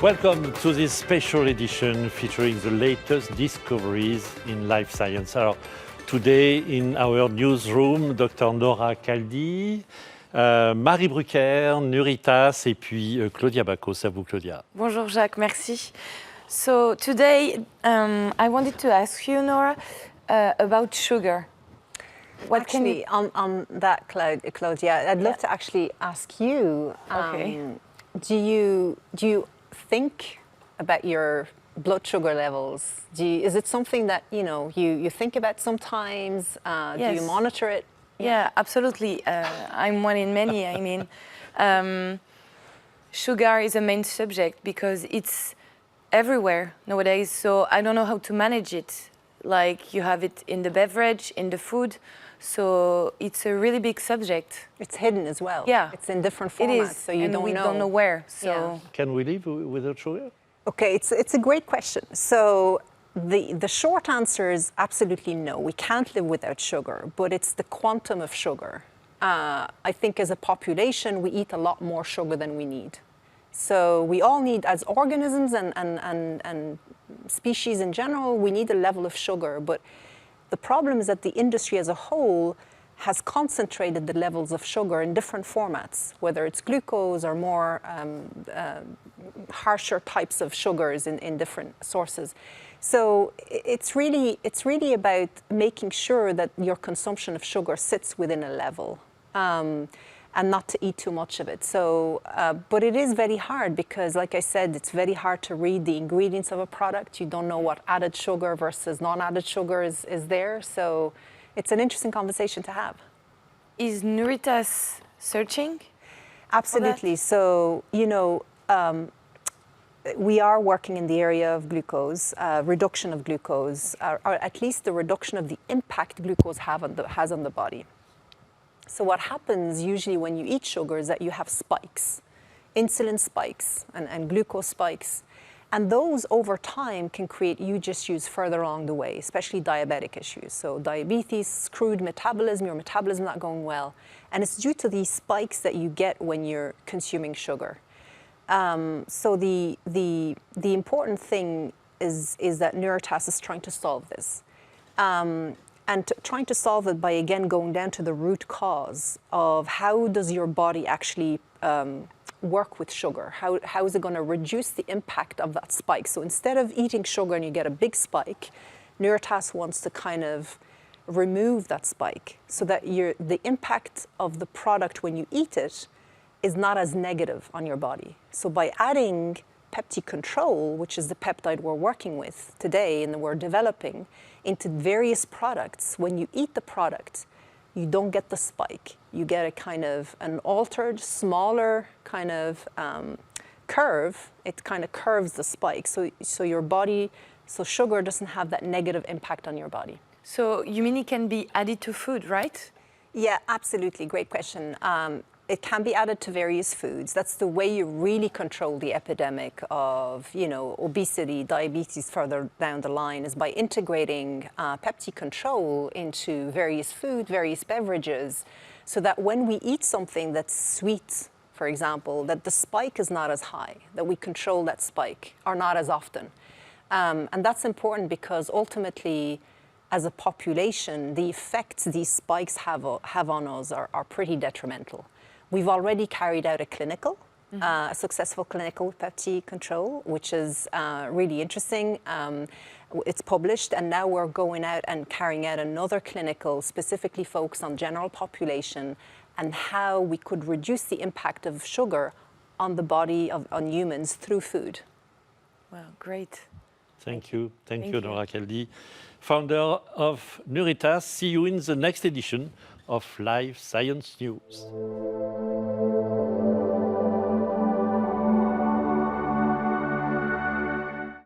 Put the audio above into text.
Welcome to this special edition featuring the latest discoveries in life science. Alors, today in our newsroom, Dr. Nora Khaldi, Marie Brucker, Nuritas et puis Claudia Bacos. À vous, Claudia. Bonjour Jacques, merci. So today I wanted to ask you, Nora, about sugar. What actually, on that, Claudia, I'd love to actually ask you. Do you think about your blood sugar levels? Is it something that you think about sometimes? Yes. Do you monitor it? Yeah, absolutely. I'm one in many. I mean, sugar is a main subject because it's everywhere nowadays. So I don't know how to manage it. Like you have it in the beverage, in the food. So it's a really big subject. It's hidden as well. Yeah. It's in different formats, it is, so you and don't we know. don't know where. So Yeah. Can we live without sugar? Okay, it's a great question. So the short answer is absolutely no. We can't live without sugar, but it's the quantum of sugar. I think as a population, we eat a lot more sugar than we need. So we all need, as organisms and species in general, we need a level of sugar. But the problem is that the industry as a whole has concentrated the levels of sugar in different formats, whether it's glucose or more harsher types of sugars in different sources. So it's really about making sure that your consumption of sugar sits within a level. And not to eat too much of it. So, but it is very hard because, like I said, it's very hard to read the ingredients of a product. You don't know what added sugar versus non-added sugar is there. So it's an interesting conversation to have. is Nuritas searching? Absolutely. So, we are working in the area of glucose, reduction of glucose, or at least the reduction of the impact glucose has on the body. So what happens usually when you eat sugar is that you have spikes, insulin spikes and glucose spikes. And those over time can create huge issues further along the way, especially diabetic issues. So diabetes, screwed metabolism, your metabolism not going well. And it's due to these spikes that you get when you're consuming sugar. So the important thing is that Nuritas is trying to solve this. And trying to solve it by, again, going down to the root cause of how does your body actually work with sugar? How is it going to reduce the impact of that spike? So instead of eating sugar and you get a big spike, Nuritas wants to kind of remove that spike so that the impact of the product when you eat it is not as negative on your body. So by adding PeptiControl, which is the peptide we're working with today and that we're developing, into various products, when you eat the product, you don't get the spike. You get a kind of an altered, smaller kind of curve. It kind of curves the spike. So your body, so sugar doesn't have that negative impact on your body. So you mean it can be added to food, right? Yeah, absolutely. Great question. It can be added to various foods. That's the way you really control the epidemic of, obesity, diabetes further down the line, is by integrating PeptiControl into various food, various beverages, so that when we eat something that's sweet, for example, that the spike is not as high, that we control that spike, or not as often. And that's important because ultimately, as a population, the effects these spikes have on us are pretty detrimental. We've already carried out a successful clinical with PeptiControl, which is really interesting. It's published, and now we're going out and carrying out another clinical specifically focused on general population and how we could reduce the impact of sugar on the body on humans through food. Wow, great. Thank you, Nora Khaldi, founder of Nuritas. See you in the next edition of Life Science News.